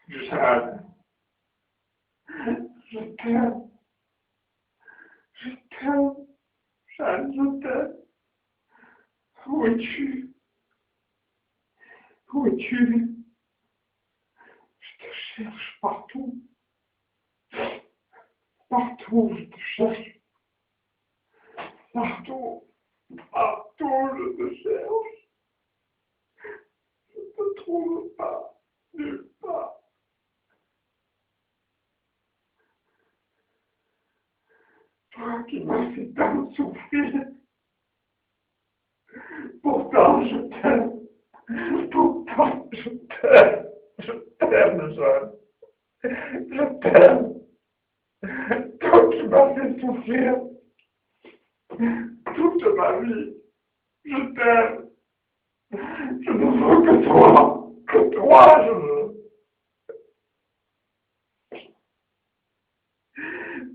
Jeanne, je t'aime, je t'aime, Jeanne, je t'aime. Où es-tu? Où es-tu? Je te cherche partout. Partout, je te cherche. Partout, partout, je te cherche. Je ne te trouve pas, nulle part. Toi qui m'as fait tant souffrir. Pourtant, je t'aime. Pourtant, je t'aime. Je t'aime, Jeanne. Je t'aime. Toi qui m'as fait souffrir toute ma vie. Je t'aime. Je ne veux que toi. Que toi, je veux.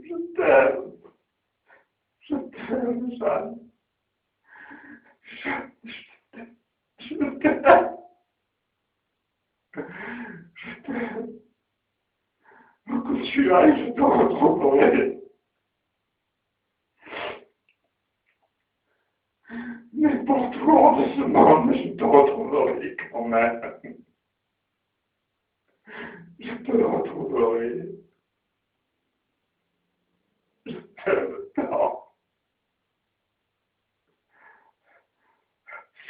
Je t'aime. Je t'aime, Jeanne. Je t'aime. Je t'aime. Où que tu ailles, je te retrouverai. N'importe où hors de ce monde, je te retrouverai quand même. Je te retrouverai. Je t'aime tant.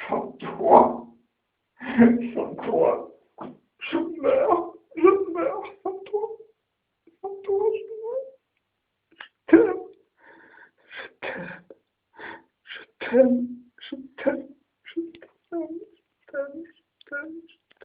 Sans toi. Sans toi.